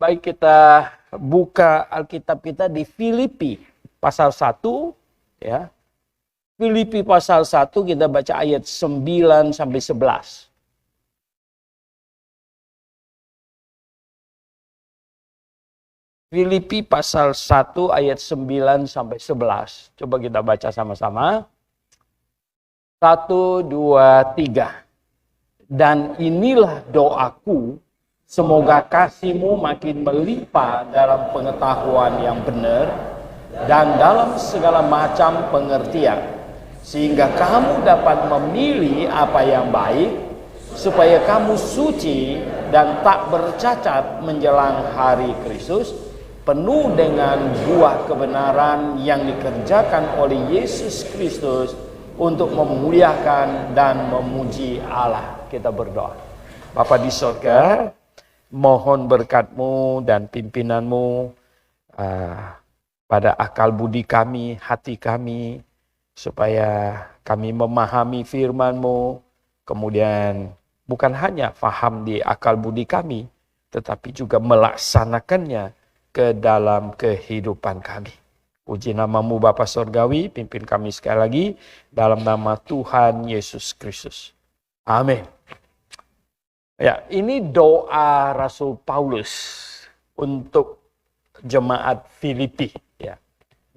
Baik, kita buka Alkitab kita di Filipi pasal 1 ya. Filipi pasal 1 kita baca ayat 9 sampai 11. Filipi pasal 1 ayat 9 sampai 11. Coba kita baca sama-sama. 1, 2, 3. Dan inilah doaku, semoga kasihmu makin melimpah dalam pengetahuan yang benar dan dalam segala macam pengertian, sehingga kamu dapat memilih apa yang baik, supaya kamu suci dan tak bercacat menjelang hari Kristus, penuh dengan buah kebenaran yang dikerjakan oleh Yesus Kristus untuk memuliakan dan memuji Allah. Kita berdoa. Bapa di surga, mohon berkat-Mu dan pimpinan-Mu pada akal budi kami, hati kami, supaya kami memahami firman-Mu, kemudian bukan hanya faham di akal budi kami, tetapi juga melaksanakannya ke dalam kehidupan kami. Puji nama-Mu Bapa Surgawi, pimpin kami sekali lagi dalam nama Tuhan Yesus Kristus. Amin. Ya, ini doa Rasul Paulus untuk jemaat Filipi. Ya.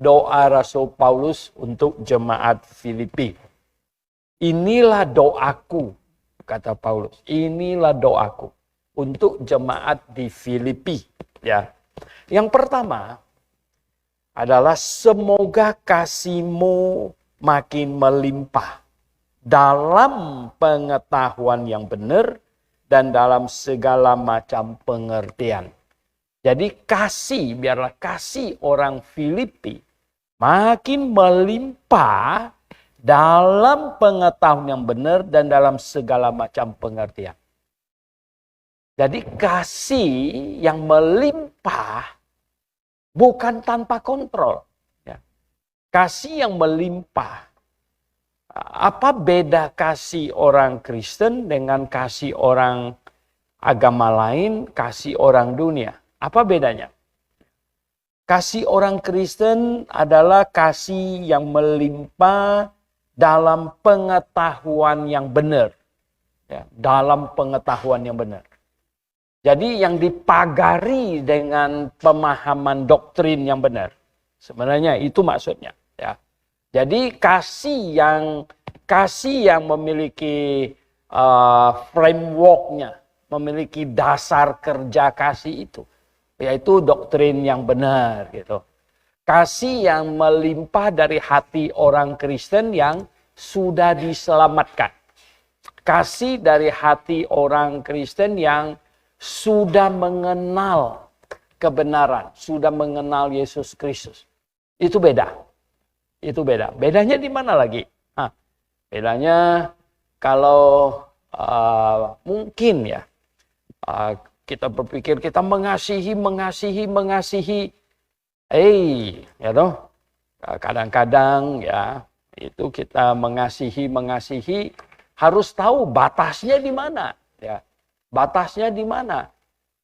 Doa Rasul Paulus untuk jemaat Filipi. Inilah doaku, kata Paulus. Inilah doaku untuk jemaat di Filipi. Ya. Yang pertama adalah semoga kasih-Mu makin melimpah dalam pengetahuan yang benar dan dalam segala macam pengertian. Jadi biarlah kasih orang Filipi makin melimpah dalam pengetahuan yang benar dan dalam segala macam pengertian. Jadi kasih yang melimpah bukan tanpa kontrol. Ya. Kasih yang melimpah. Apa beda kasih orang Kristen dengan kasih orang agama lain, kasih orang dunia? Apa bedanya? Kasih orang Kristen adalah kasih yang melimpah dalam pengetahuan yang benar. Ya, dalam pengetahuan yang benar. Jadi yang dipagari dengan pemahaman doktrin yang benar. Sebenarnya itu maksudnya. Ya. Jadi kasih yang memiliki frameworknya, memiliki dasar kerja kasih itu, yaitu doktrin yang benar gitu. Kasih yang melimpah dari hati orang Kristen yang sudah diselamatkan. Kasih dari hati orang Kristen yang sudah mengenal kebenaran, sudah mengenal Yesus Kristus. Itu beda. Itu beda. Bedanya di mana lagi? Bedanya kalau mungkin ya kita berpikir kita mengasihi, ya toh. Kadang-kadang ya itu kita mengasihi harus tahu batasnya di mana, ya. Batasnya di mana?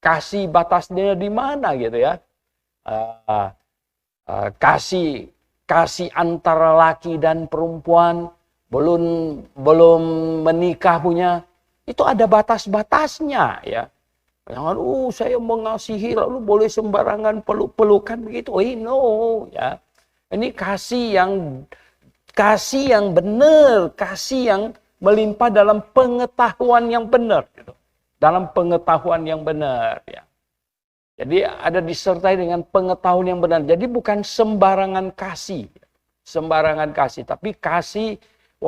Kasih batasnya di mana gitu ya? Kasih antara laki dan perempuan belum menikah punya itu ada batas-batasnya ya. Jangan saya mengasihi lalu boleh sembarangan peluk-pelukan begitu. No ya. Ini kasih yang benar, kasih yang melimpah dalam pengetahuan yang benar gitu. Dalam pengetahuan yang benar ya. Jadi ada disertai dengan pengetahuan yang benar. Jadi bukan sembarangan kasih. Sembarangan kasih. Tapi kasih,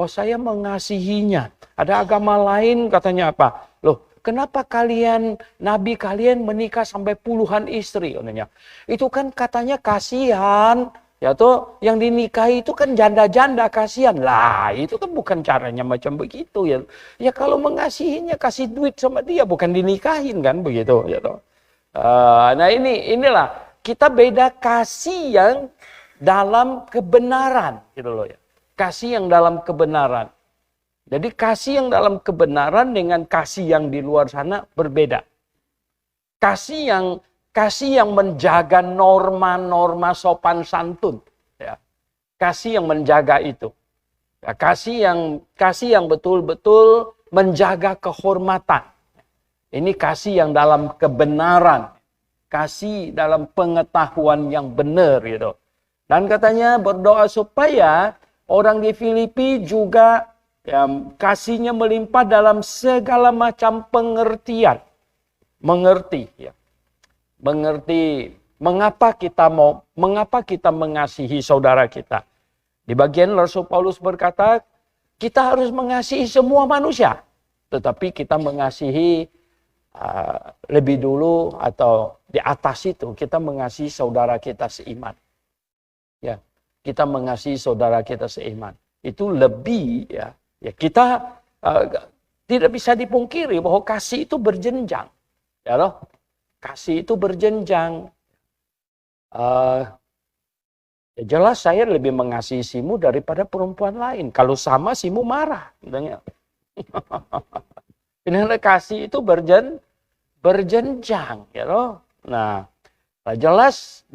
saya mengasihinya. Ada agama lain katanya apa? Loh, kenapa nabi kalian menikah sampai puluhan istri? Katanya. Itu kan katanya kasihan. Ya toh, yang dinikahi itu kan janda-janda kasihan. Lah, itu kan bukan caranya macam begitu ya. Ya kalau mengasihinya kasih duit sama dia, bukan dinikahin kan begitu ya toh. Nah inilah kita beda kasih yang dalam kebenaran gitu loh ya. Kasih yang dalam kebenaran. Jadi kasih yang dalam kebenaran dengan kasih yang di luar sana berbeda. Kasih Kasih yang menjaga norma-norma sopan santun. Ya. Kasih yang menjaga itu. Ya, kasih yang betul-betul menjaga kehormatan. Ini kasih yang dalam kebenaran. Kasih dalam pengetahuan yang benar gitu. Dan katanya berdoa supaya orang di Filipi juga ya, kasihnya melimpah dalam segala macam pengertian. Mengerti ya. Mengerti mengapa kita mengasihi saudara kita. Di bagian Rasul Paulus berkata, kita harus mengasihi semua manusia. Tetapi kita mengasihi lebih dulu atau di atas itu kita mengasihi saudara kita seiman. Ya, kita mengasihi saudara kita seiman. Itu lebih ya kita tidak bisa dipungkiri bahwa kasih itu berjenjang. Ya loh. Kasih itu berjenjang. Ya jelas saya lebih mengasihi Simu daripada perempuan lain. Kalau sama Simu marah. Karena kasih itu berjenjang, ya loh. Nah, jelas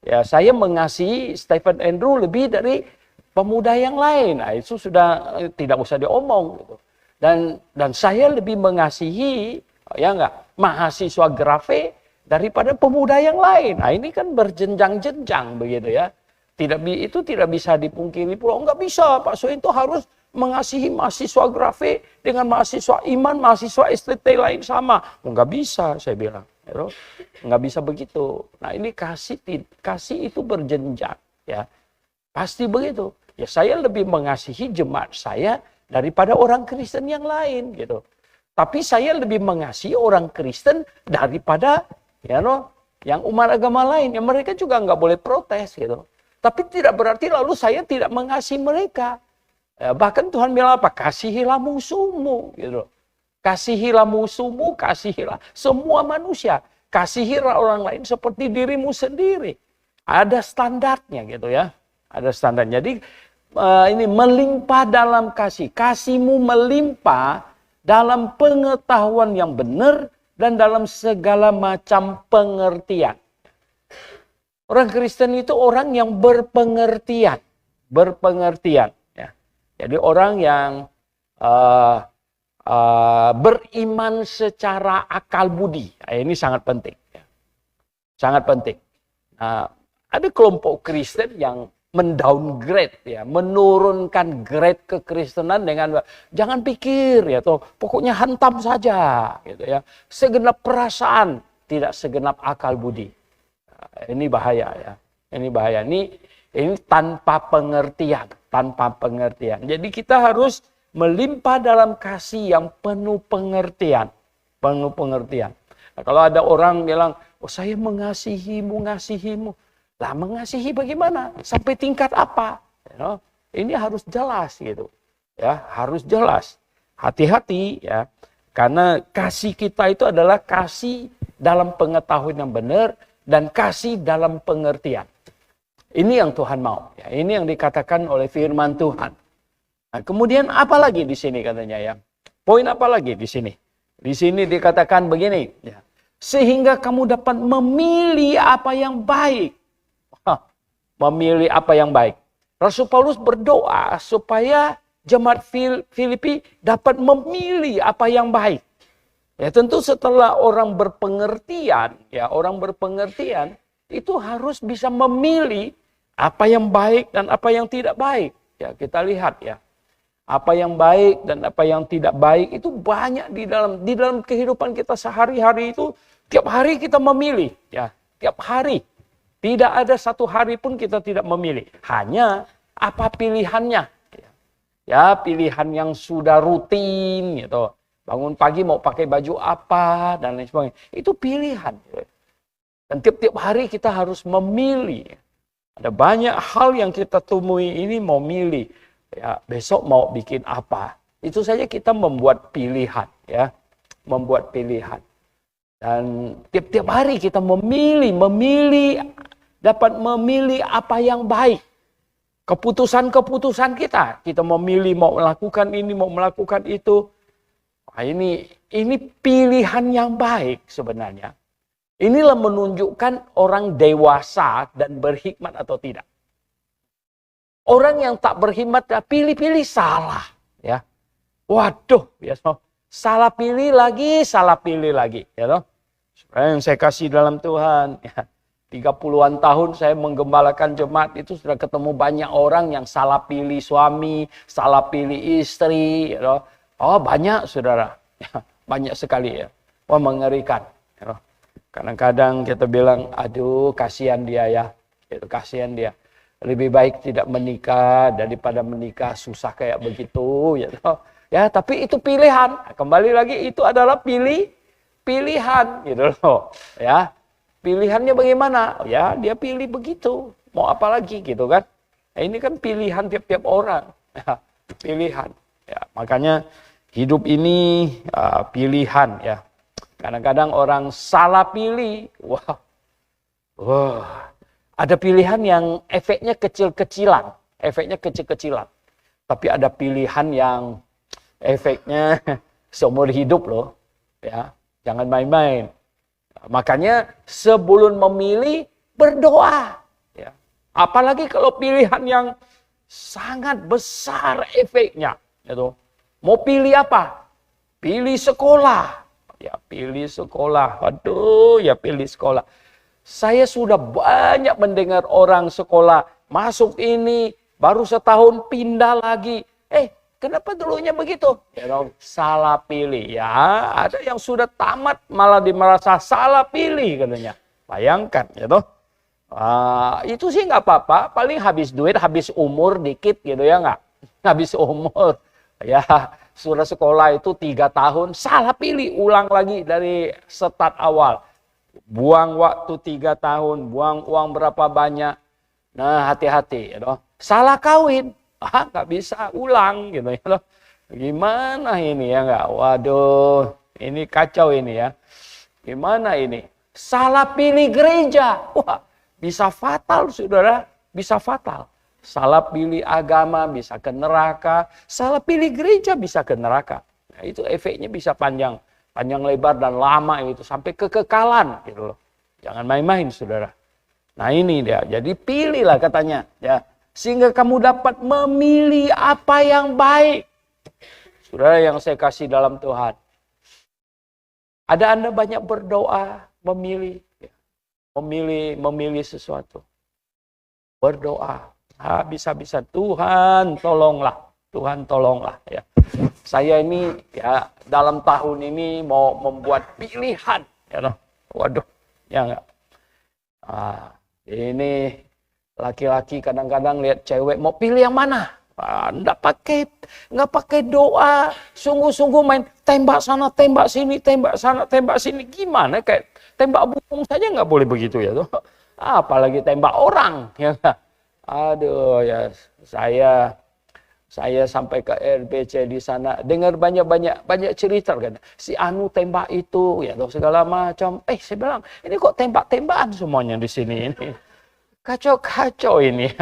ya saya mengasihi Stephen Andrew lebih dari pemuda yang lain. Nah, itu sudah tidak usah diomong gitu. Dan saya lebih mengasihi ya enggak mahasiswa Grafe daripada pemuda yang lain. Nah, ini kan berjenjang-jenjang begitu ya. Itu tidak bisa dipungkiri pula. Enggak bisa, Pak Soeharto harus mengasihi mahasiswa Grafe dengan mahasiswa iman, mahasiswa STT lain sama. Enggak bisa, saya bilang. Enggak bisa begitu. Nah, ini kasih itu berjenjang. Ya, pasti begitu. Ya, saya lebih mengasihi jemaat saya daripada orang Kristen yang lain, gitu. Tapi saya lebih mengasihi orang Kristen daripada yang umat agama lain. Ya, mereka juga enggak boleh protes, gitu. Tapi tidak berarti lalu saya tidak mengasihi mereka. Bahkan Tuhan bilang apa? Kasihilah musuhmu, gitu. Kasihilah musuhmu, kasihilah semua manusia. Kasihilah orang lain seperti dirimu sendiri. Ada standarnya gitu ya. Ada standar. Jadi ini melimpah dalam kasih. Kasihmu melimpah dalam pengetahuan yang benar dan dalam segala macam pengertian. Orang Kristen itu orang yang berpengertian. Berpengertian. Jadi orang yang beriman secara akal budi. Ini sangat penting. Sangat penting. Ada kelompok Kristen yang mendowngrade, ya, menurunkan grade kekristenan dengan jangan pikir, ya, toh pokoknya hantam saja, gitu ya. Segenap perasaan, tidak segenap akal budi. Ini bahaya, ya. Ini bahaya. Ini tanpa pengertian. Tanpa pengertian. Jadi kita harus melimpah dalam kasih yang penuh pengertian. Penuh pengertian. Nah, kalau ada orang bilang, oh saya mengasihimu. Lah mengasihi bagaimana? Sampai tingkat apa? Ini harus jelas gitu. Ya, harus jelas. Hati-hati ya. Karena kasih kita itu adalah kasih dalam pengetahuan yang benar dan kasih dalam pengertian. Ini yang Tuhan mau. Ya, ini yang dikatakan oleh firman Tuhan. Nah, kemudian apa lagi di sini katanya ya? Poin apa lagi di sini? Di sini dikatakan begini. Ya, sehingga kamu dapat memilih apa yang baik. Memilih apa yang baik. Rasul Paulus berdoa supaya jemaat Filipi dapat memilih apa yang baik. Ya, tentu setelah orang berpengertian, itu harus bisa memilih apa yang baik dan apa yang tidak baik. Ya, kita lihat ya. Apa yang baik dan apa yang tidak baik itu banyak di dalam kehidupan kita sehari-hari itu. Tiap hari kita memilih, ya. Tiap hari. Tidak ada satu hari pun kita tidak memilih. Hanya apa pilihannya. Ya, pilihan yang sudah rutin gitu. Bangun pagi mau pakai baju apa dan lain sebagainya. Itu pilihan. Dan tiap-tiap hari kita harus memilih. Ada banyak hal yang kita temui ini mau milih. Ya, besok mau bikin apa. Itu saja kita membuat pilihan. Ya, membuat pilihan. Dan tiap-tiap hari kita dapat memilih apa yang baik. Keputusan-keputusan kita memilih mau melakukan ini, mau melakukan itu. Nah, ini pilihan yang baik sebenarnya. Inilah menunjukkan orang dewasa dan berhikmat atau tidak. Orang yang tak berhikmat, pilih-pilih salah. Ya, waduh, ya, salah pilih lagi. Ya, yang saya kasih dalam Tuhan, ya, 30-an tahun saya menggembalakan jemaat itu sudah ketemu banyak orang yang salah pilih suami, salah pilih istri. Ya, oh banyak saudara, ya, banyak sekali ya. Wah mengerikan. Ya, kadang-kadang kita bilang, aduh kasihan dia ya, itu kasihan dia. Lebih baik tidak menikah daripada menikah susah kayak begitu. Ya, tapi itu pilihan. Kembali lagi itu adalah pilihan gitu loh. Ya, pilihannya bagaimana? Ya, dia pilih begitu. Mau apa lagi gitu kan? Nah, ini kan pilihan tiap-tiap orang. Ya, pilihan. Ya, makanya hidup ini pilihan ya. Kadang-kadang orang salah pilih. Wah. Ada pilihan yang efeknya kecil-kecilan. Tapi ada pilihan yang efeknya seumur hidup loh. Ya, jangan main-main. Makanya sebelum memilih, berdoa. Ya. Apalagi kalau pilihan yang sangat besar efeknya. Gitu. Mau pilih apa? Pilih sekolah. Ya, pilih sekolah. Aduh, ya pilih sekolah. Saya sudah banyak mendengar orang sekolah masuk ini, baru setahun pindah lagi. Kenapa dulunya begitu? Ya, salah pilih. Ya, ada yang sudah tamat malah merasa salah pilih katanya. Bayangkan, ya toh. Itu sih nggak apa-apa. Paling habis duit, habis umur dikit gitu ya nggak? Habis umur. Ya, sudah sekolah itu 3 tahun, salah pilih, ulang lagi dari start awal. Buang waktu 3 tahun, buang uang berapa banyak. Nah, hati-hati ya toh. Salah kawin. Nggak bisa ulang gitu ya. Gimana ini ya nggak? Waduh, ini kacau ini ya. Gimana ini? Salah pilih gereja. Wah, bisa fatal saudara, bisa fatal. Salah pilih agama bisa ke neraka. Salah pilih gereja bisa ke neraka. Nah, itu efeknya bisa panjang lebar dan lama itu sampai kekekalan gitu loh. Jangan main-main saudara. Nah ini dia. Jadi pilihlah katanya ya. Sehingga kamu dapat memilih apa yang baik. Saudara yang saya kasih dalam Tuhan. Ada Anda banyak berdoa, memilih. Memilih sesuatu. Berdoa. Bisa-bisa Tuhan tolonglah. Tuhan tolonglah. Ya. Saya ini ya dalam tahun ini mau membuat pilihan. Ya, waduh. Ya enggak. Ini laki-laki kadang-kadang lihat cewek mau pilih yang mana? Nggak pakai doa, sungguh-sungguh main tembak sana, tembak sini, tembak sana, tembak sini. Gimana kayak tembak burung saja nggak boleh begitu ya tuh. Apalagi tembak orang ya. Aduh ya saya sampai ke RBC di sana dengar banyak cerita kan. Si Anu tembak itu ya tuh segala macam. Saya bilang ini kok tembak-tembakan semuanya di sini ini. Kacau ini.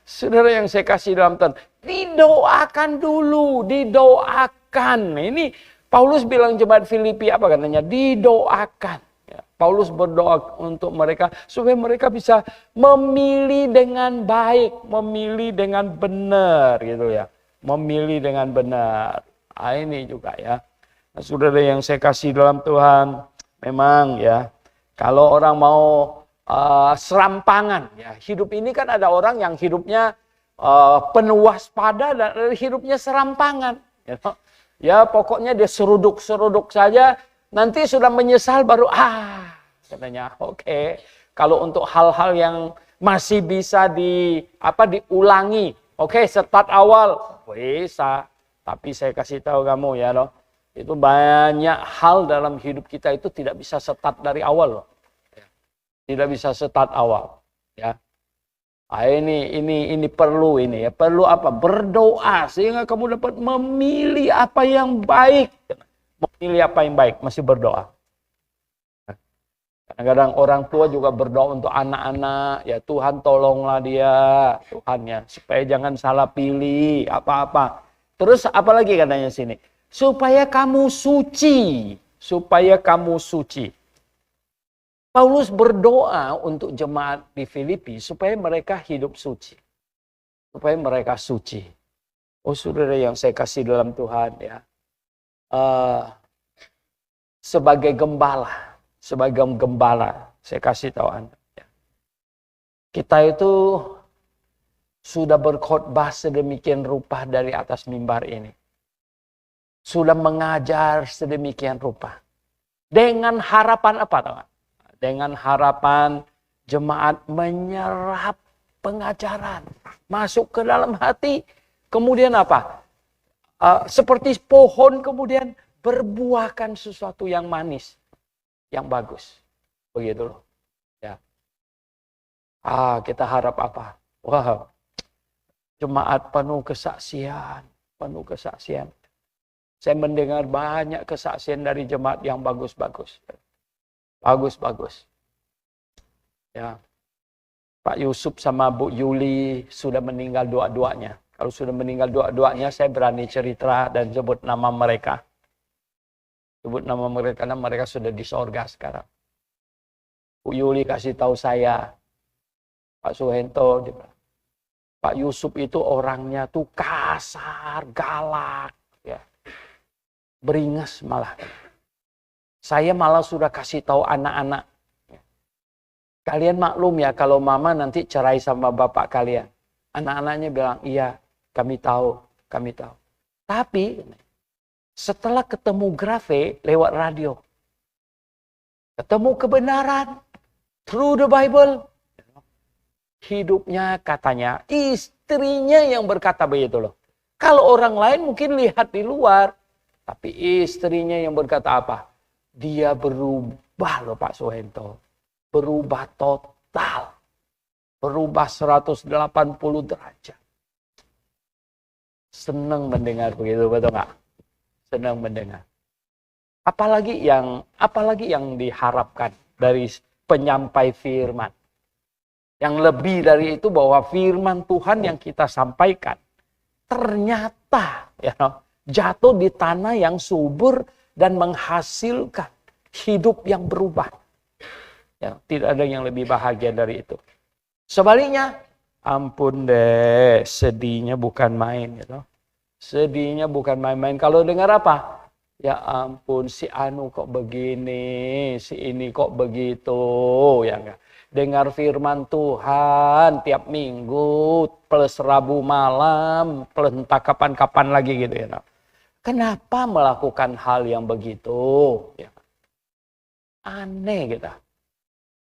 Saudara yang saya kasih dalam Tuhan. Didoakan dulu. Didoakan. Ini Paulus bilang jemaat Filipi apa katanya? Didoakan. Ya, Paulus berdoa untuk mereka. Supaya mereka bisa memilih dengan baik. Memilih dengan benar. Gitu ya. Memilih dengan benar. Ini juga ya. Nah, saudara yang saya kasih dalam Tuhan. Memang ya. Kalau orang mau serampangan ya. Hidup ini kan ada orang yang hidupnya penuh waspada dan hidupnya serampangan ya pokoknya dia seruduk saja, nanti sudah menyesal baru katanya oke. Kalau untuk hal-hal yang masih bisa diulangi, start awal bisa, tapi saya kasih tahu kamu ya loh, itu banyak hal dalam hidup kita itu tidak bisa start dari awal loh. Tidak bisa start awal, ya. Ini perlu ini ya. Perlu apa? Berdoa sehingga kamu dapat memilih apa yang baik. Memilih apa yang baik, masih berdoa. Kadang-kadang orang tua juga berdoa untuk anak-anak, ya Tuhan tolonglah dia, Tuhan ya, supaya jangan salah pilih apa-apa. Terus apalagi katanya sini? Supaya kamu suci, supaya kamu suci. Paulus berdoa untuk jemaat di Filipi supaya mereka hidup suci. Supaya mereka suci. Oh saudara yang saya kasih dalam Tuhan ya. Sebagai gembala, saya kasih tahu Anda. Kita itu sudah berkhotbah sedemikian rupa dari atas mimbar ini. Sudah mengajar sedemikian rupa. Dengan harapan apa tahu? Dengan harapan jemaat menyerap pengajaran. Masuk ke dalam hati. Kemudian apa? Seperti pohon kemudian berbuahkan sesuatu yang manis. Yang bagus. Begitu loh. Ya. Kita harap apa? Wow. Jemaat penuh kesaksian. Penuh kesaksian. Saya mendengar banyak kesaksian dari jemaat yang bagus-bagus. Bagus-bagus. Ya. Pak Yusuf sama Bu Yuli sudah meninggal dua-duanya. Kalau sudah meninggal dua-duanya, saya berani cerita dan sebut nama mereka. Sebut nama mereka karena mereka sudah di sorga sekarang. Bu Yuli kasih tahu saya, Pak Suhento, Pak Yusuf itu orangnya tuh kasar, galak, ya. Beringas malah. Saya malah sudah kasih tahu anak-anak. Kalian maklum ya kalau mama nanti cerai sama bapak kalian. Anak-anaknya bilang, iya kami tahu, kami tahu. Tapi setelah ketemu Grafe lewat radio. Ketemu kebenaran. Through the Bible. Hidupnya katanya istrinya yang berkata begitu loh. Kalau orang lain mungkin lihat di luar. Tapi istrinya yang berkata apa? Dia berubah loh Pak Suhento. Berubah total. Berubah 180 derajat. Senang mendengar begitu, betul nggak? Senang mendengar. Apalagi yang diharapkan dari penyampai firman. Yang lebih dari itu bahwa firman Tuhan yang kita sampaikan ternyata jatuh di tanah yang subur dan menghasilkan hidup yang berubah. Ya, tidak ada yang lebih bahagia dari itu. Sebaliknya, ampun deh, sedihnya bukan main. Gitu. Sedihnya bukan main-main. Kalau dengar apa? Ya ampun, si Anu kok begini, si ini kok begitu. Ya enggak? Dengar firman Tuhan tiap minggu, plus Rabu malam, plus entah kapan-kapan lagi gitu ya. Kenapa melakukan hal yang begitu? Ya. Aneh gitu.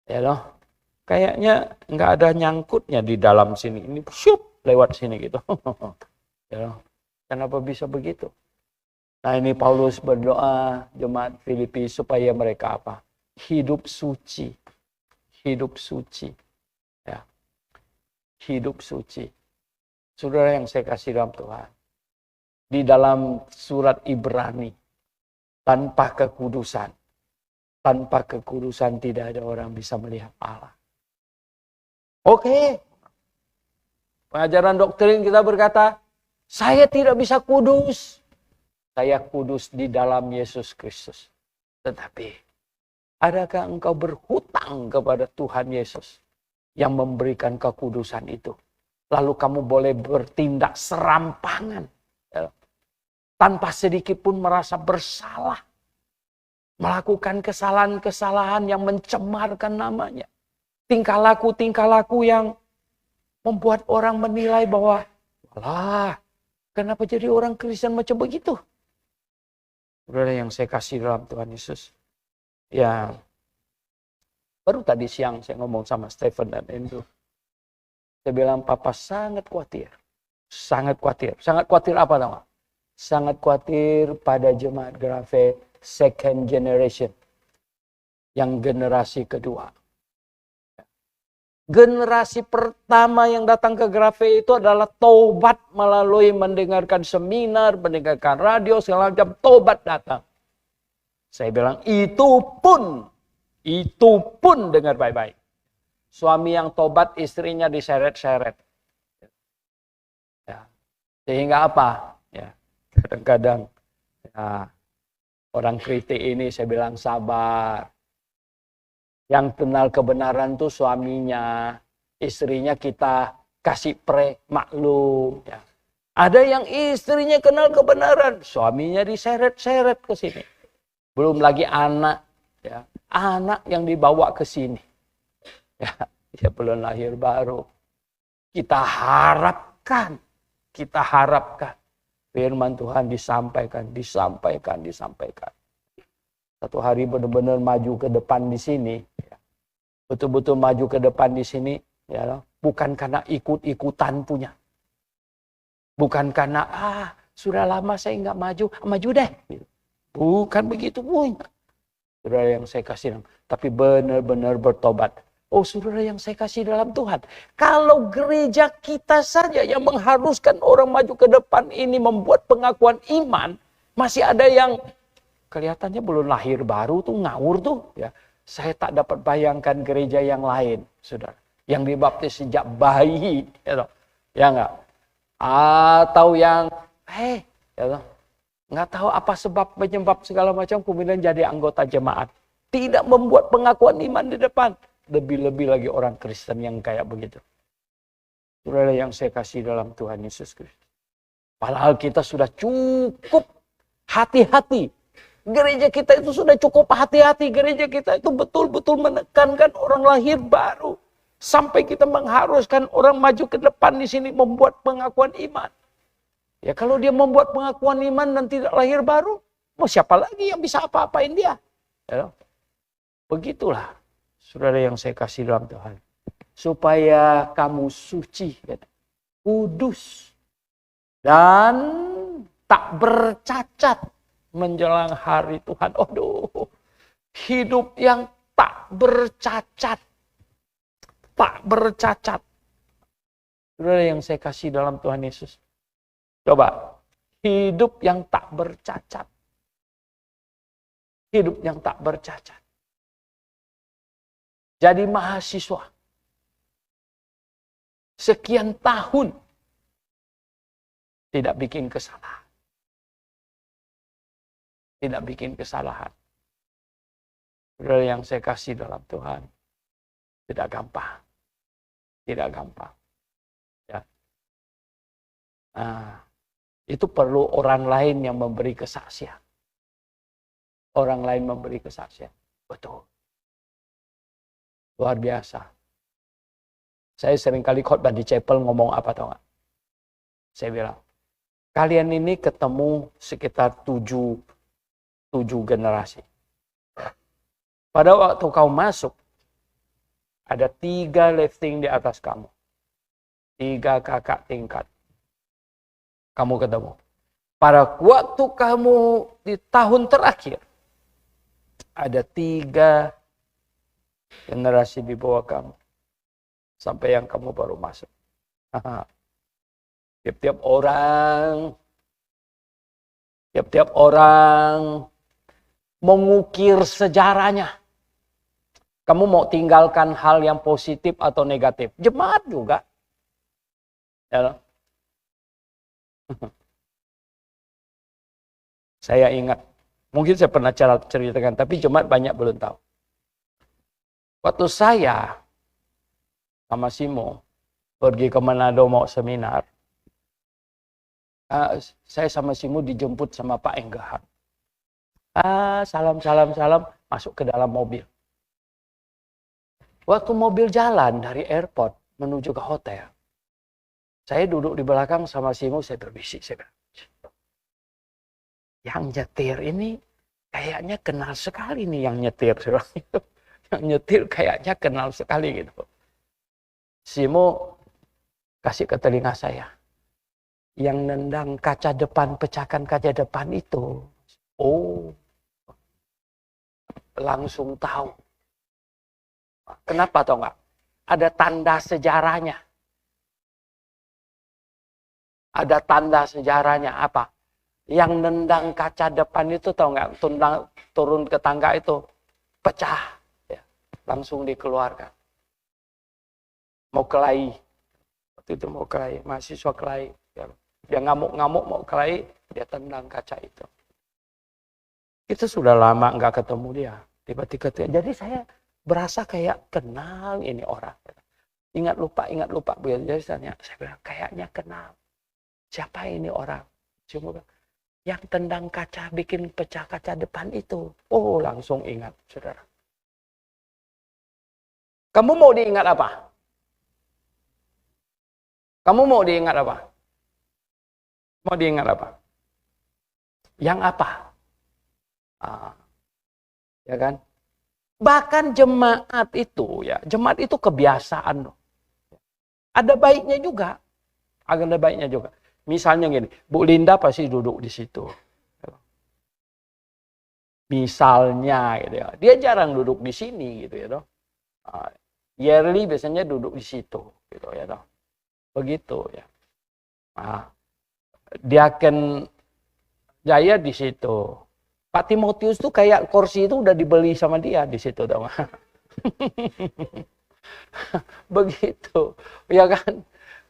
Ya loh, kayaknya nggak ada nyangkutnya di dalam sini. Ini syup lewat sini gitu. Ya loh, kenapa bisa begitu? Nah ini Paulus berdoa jemaat Filipi supaya mereka apa? Hidup suci. Hidup suci. Ya. Hidup suci. Saudara yang saya kasih dalam Tuhan. Di dalam surat Ibrani. Tanpa kekudusan. Tanpa kekudusan tidak ada orang bisa melihat Allah. Oke. Pengajaran doktrin kita berkata, saya tidak bisa kudus. Saya kudus di dalam Yesus Kristus. Tetapi, adakah engkau berhutang kepada Tuhan Yesus yang memberikan kekudusan itu? Lalu kamu boleh bertindak serampangan. Tanpa sedikit pun merasa bersalah. Melakukan kesalahan-kesalahan yang mencemarkan namanya. Tingkah laku yang membuat orang menilai bahwa, walah, kenapa jadi orang Kristen macam begitu? Saudara yang saya kasih dalam Tuhan Yesus. Ya, baru tadi siang saya ngomong sama Stephen dan Andrew. Saya bilang, Papa sangat khawatir. Sangat khawatir. Sangat khawatir apa nama? Sangat khawatir pada jemaat Grafe second generation. Yang generasi kedua. Generasi pertama yang datang ke Grafe itu adalah taubat melalui mendengarkan seminar, mendengarkan radio, segala macam, taubat datang. Saya bilang itu pun dengar baik-baik. Suami yang taubat, istrinya diseret-seret. Ya. Sehingga apa? Ya. Kadang-kadang ya, orang kritik ini saya bilang sabar. Yang kenal kebenaran tuh suaminya, istrinya kita kasih maklum. Ya. Ada yang istrinya kenal kebenaran, suaminya diseret-seret ke sini. Belum lagi anak, ya, anak yang dibawa ke sini. Ya, dia belum lahir baru. Kita harapkan firman Tuhan disampaikan. Satu hari benar-benar maju ke depan di sini, ya. Betul-betul maju ke depan di sini, ya, bukan karena ikut-ikutan punya. Bukan karena sudah lama saya nggak maju deh. Bukan begitu punya. Saudara yang saya kasih, tapi benar-benar bertobat. Oh saudara yang saya kasih dalam Tuhan. Kalau gereja kita saja yang mengharuskan orang maju ke depan ini membuat pengakuan iman. Masih ada yang kelihatannya belum lahir baru tuh ngawur tuh. Ya. Saya tak dapat bayangkan gereja yang lain. Saudara. Yang dibaptis sejak bayi. Ya enggak? Atau yang ya, nggak tahu apa sebab penyebab segala macam kemudian jadi anggota jemaat. Tidak membuat pengakuan iman di depan. Lebih-lebih lagi orang Kristen yang kayak begitu. Saudara yang saya kasih dalam Tuhan Yesus Kristus. Padahal kita sudah cukup hati-hati. Gereja kita itu sudah cukup hati-hati. Gereja kita itu betul-betul menekankan orang lahir baru. Sampai kita mengharuskan orang maju ke depan di sini membuat pengakuan iman. Ya kalau dia membuat pengakuan iman dan tidak lahir baru, mau siapa lagi yang bisa apa-apain dia? Ya, begitulah, saudara yang saya kasih dalam Tuhan. Supaya kamu suci, kudus, dan tak bercacat menjelang hari Tuhan. Aduh, hidup yang tak bercacat. Tak bercacat. Saudara yang saya kasih dalam Tuhan Yesus. Coba, hidup yang tak bercacat. Hidup yang tak bercacat. Jadi mahasiswa. Sekian tahun. Tidak bikin kesalahan. Tidak bikin kesalahan. Saudara yang saya kasih dalam Tuhan. Tidak gampang. Tidak gampang. Ya. Nah, itu perlu orang lain yang memberi kesaksian. Orang lain memberi kesaksian. Betul. Luar biasa. Saya seringkali khotbah di chapel ngomong apa tau gak? Saya bilang, kalian ini ketemu sekitar 7 generasi. Pada waktu kau masuk, ada 3 lifting di atas kamu. 3 kakak tingkat. Kamu ketemu. Pada waktu kamu di tahun terakhir, ada 3 generasi di bawah kamu. Sampai yang kamu baru masuk. Tiap-tiap orang mengukir sejarahnya. Kamu mau tinggalkan hal yang positif atau negatif. Jemaat juga. Ya. Saya ingat, mungkin saya pernah ceritakan, tapi jemaat banyak belum tahu. Waktu saya sama Simo pergi ke Manado mau seminar, saya sama Simo dijemput sama Pak Enggahan. Salam, masuk ke dalam mobil. Waktu mobil jalan dari airport menuju ke hotel, saya duduk di belakang sama Simo, saya berbisik. Saya bilang, yang nyetir ini kayaknya kenal sekali nih yang nyetir. Yang nyetir kayaknya kenal sekali gitu. Simo kasih ke telinga saya. Yang nendang kaca depan, pecahkan kaca depan itu. Oh, langsung tahu. Kenapa tau nggak? Ada tanda sejarahnya. Ada tanda sejarahnya apa? Yang nendang kaca depan itu tau nggak? Turun ke tangga itu pecah, ya. Langsung dikeluarkan. Mau kelahi, waktu itu mau kelahi, mahasiswa kelahi. Ya. Dia ngamuk-ngamuk mau kelahi, dia tendang kaca itu. Kita sudah lama nggak ketemu dia, tiba-tiba. Jadi saya berasa kayak kenal ini orang. Ingat lupa. Jadi saya bilang, kayaknya kenal. Siapa ini orang? Cuma yang tendang kaca, bikin pecah kaca depan itu. Oh, langsung ingat, saudara. Kamu mau diingat apa? Kamu mau diingat apa? Mau diingat apa? Yang apa? Ya kan? Bahkan jemaat itu kebiasaan. Ada baiknya juga. Ada baiknya juga. Misalnya gini, Bu Linda pasti duduk di situ. Misalnya gitu ya. Dia jarang duduk di sini gitu ya toh. Yerli biasanya duduk di situ gitu ya toh. Begitu ya. Diaken Jaya di situ. Pak Timotius tuh kayak kursi itu udah dibeli sama dia di situ dong. Begitu. Ya kan?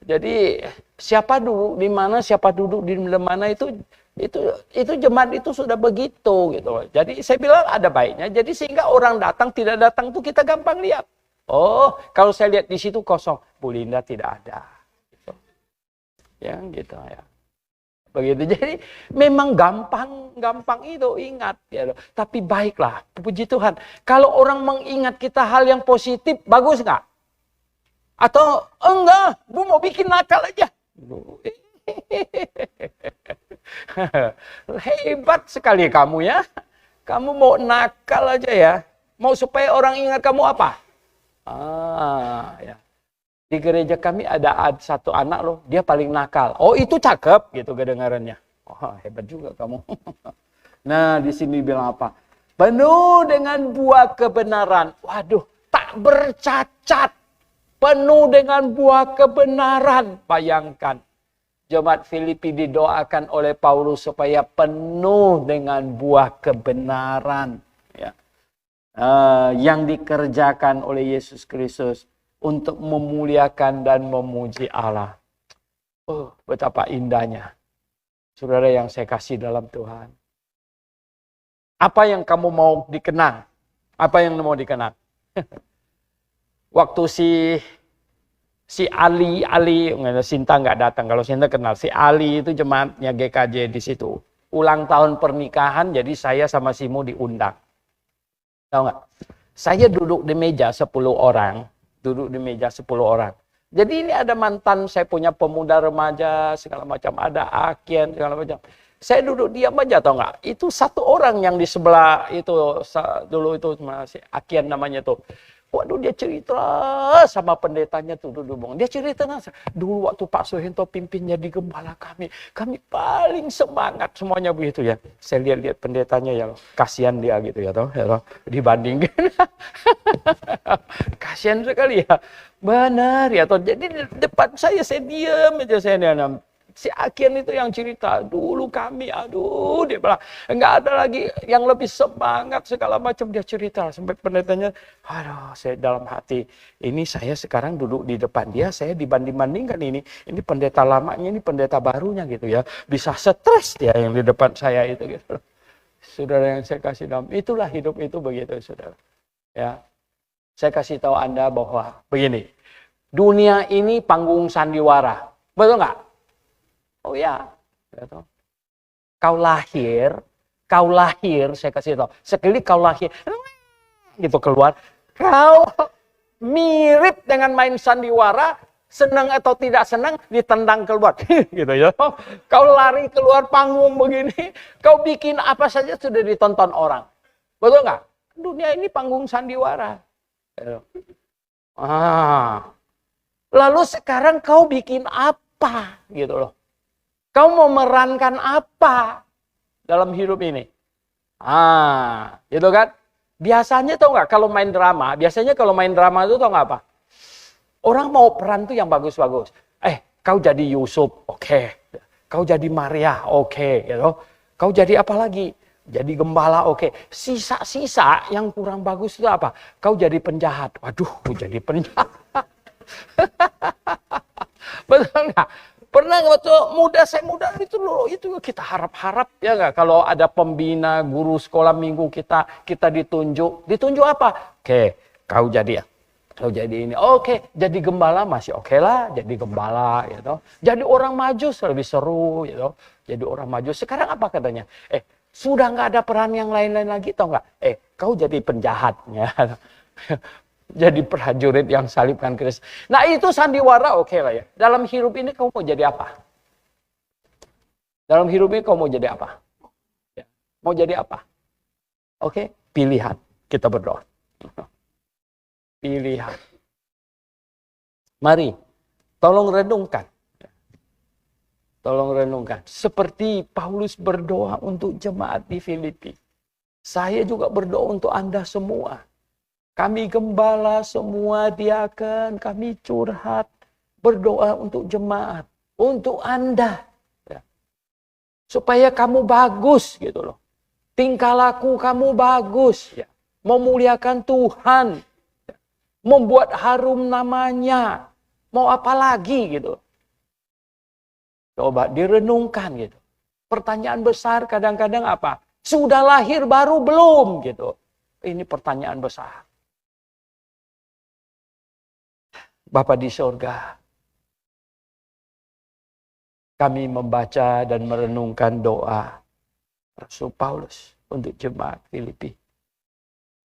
Jadi siapa duduk di mana, siapa duduk di mana itu jemaat itu sudah begitu gitu. Jadi saya bilang ada baiknya. Jadi sehingga orang datang tidak datang tuh kita gampang lihat. Oh, kalau saya lihat di situ kosong, Bu Linda tidak ada. Gitu. Ya gitu ya. Begitu. Jadi memang gampang itu ingat ya. Tapi baiklah, puji Tuhan. Kalau orang mengingat kita hal yang positif, bagus nggak? Atau enggak, Bu mau bikin nakal aja. Hebat sekali kamu ya. Kamu mau nakal aja ya. Mau supaya orang ingat kamu apa? Ya. Di gereja kami ada satu anak loh, dia paling nakal. Oh itu cakep gitu kedengarannya. Oh hebat juga kamu. Nah di sini bilang apa? Penuh dengan buah kebenaran. Waduh, tak bercacat. Penuh dengan buah kebenaran. Bayangkan. Jemaat Filipi didoakan oleh Paulus supaya penuh dengan buah kebenaran. Ya. Yang dikerjakan oleh Yesus Kristus untuk memuliakan dan memuji Allah. Oh, betapa indahnya. Saudara yang saya kasih dalam Tuhan. Apa yang kamu mau dikenang? Apa yang mau dikenang? Waktu si Ali, Sinta nggak datang. Kalau Sinta kenal, si Ali itu jemaatnya GKJ di situ. Ulang tahun pernikahan, jadi saya sama Simo diundang. Tahu nggak? Saya duduk di meja 10 orang. Jadi ini ada mantan, saya punya pemuda remaja, segala macam. Ada Akian, segala macam. Saya duduk diam aja, tau nggak? Itu satu orang yang di sebelah itu, dulu itu masih Akian namanya tuh. Waduh dia cerita sama pendetanya tuh dulu. Dia cerita dulu waktu Pak Soeharto pimpin jadi gembala kami paling semangat semuanya begitu ya. Saya lihat pendetanya ya, kasihan dia gitu ya toh, dibandingin. Kasihan sekali ya. Benar ya toh. Jadi di depan saya diam aja saya diam. Si Akian itu yang cerita, dulu kami, aduh, dia bilang, enggak ada lagi yang lebih semangat, segala macam dia cerita. Sampai pendetanya, aduh, saya dalam hati, ini saya sekarang duduk di depan dia, saya dibanding-bandingkan ini pendeta lamanya, ini pendeta barunya gitu ya. Bisa stres dia yang di depan saya itu gitu. Saudara yang saya kasih dalam, itulah hidup itu begitu, saudara. Ya, saya kasih tahu Anda bahwa begini, dunia ini panggung sandiwara, betul nggak? Oh ya, kau lahir, saya kasih tahu. Sekali kau lahir, gitu keluar, kau mirip dengan main sandiwara, senang atau tidak senang, ditendang keluar, gitu ya. Kau lari keluar panggung begini, kau bikin apa saja sudah ditonton orang, betul nggak? Dunia ini panggung sandiwara. Lalu sekarang kau bikin apa, gitu loh. Kau mau memerankan apa dalam hidup ini? Gitu kan? Biasanya tau nggak kalau main drama, itu tau nggak apa? Orang mau peran tuh yang bagus-bagus. Kau jadi Yusuf, oke. Kau jadi Maria, oke. Gitu. Kau jadi apa lagi? Jadi gembala, oke. Sisa-sisa yang kurang bagus itu apa? Kau jadi penjahat. Waduh, jadi penjahat. Betul nggak? Pernah waktu saya muda itu kita harap-harap ya nggak, kalau ada pembina guru sekolah minggu kita ditunjuk apa? Oke, kau jadi ya. Kau jadi ini, oke, jadi gembala masih oke lah, jadi gembala, gitu. Jadi orang majus lebih seru, gitu. Jadi orang majus. Sekarang apa katanya? Sudah nggak ada peran yang lain-lain lagi, tau nggak? Kau jadi penjahatnya. Jadi prajurit yang salibkan Kristus. Nah itu sandiwara oke lah ya. Dalam hidup ini kau mau jadi apa? Dalam hidup ini kau mau jadi apa? Ya. Mau jadi apa? Oke, pilihan. Kita berdoa. Pilihan. Mari, tolong renungkan. Tolong renungkan. Seperti Paulus berdoa untuk jemaat di Filipi. Saya juga berdoa untuk Anda semua. Kami gembala semua diaken, kami curhat. Berdoa untuk jemaat. Untuk Anda. Ya. Supaya kamu bagus gitu loh. Tingkah laku kamu bagus. Ya. Memuliakan Tuhan. Membuat harum namanya. Mau apa lagi gitu. Coba direnungkan gitu. Pertanyaan besar kadang-kadang apa? Sudah lahir baru belum gitu. Ini pertanyaan besar. Bapa di surga. Kami membaca dan merenungkan doa Rasul Paulus untuk jemaat Filipi.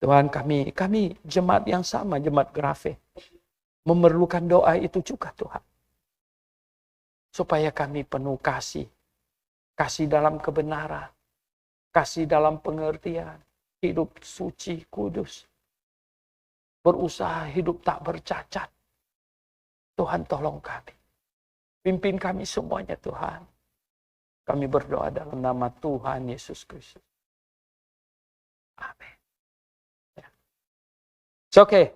Tuhan kami jemaat yang sama, jemaat Grafe. Memerlukan doa itu juga Tuhan. Supaya kami penuh kasih. Kasih dalam kebenaran. Kasih dalam pengertian. Hidup suci, kudus. Berusaha hidup tak bercacat. Tuhan tolong kami. Pimpin kami semuanya Tuhan. Kami berdoa dalam nama Tuhan Yesus Kristus. Amin. It's okay.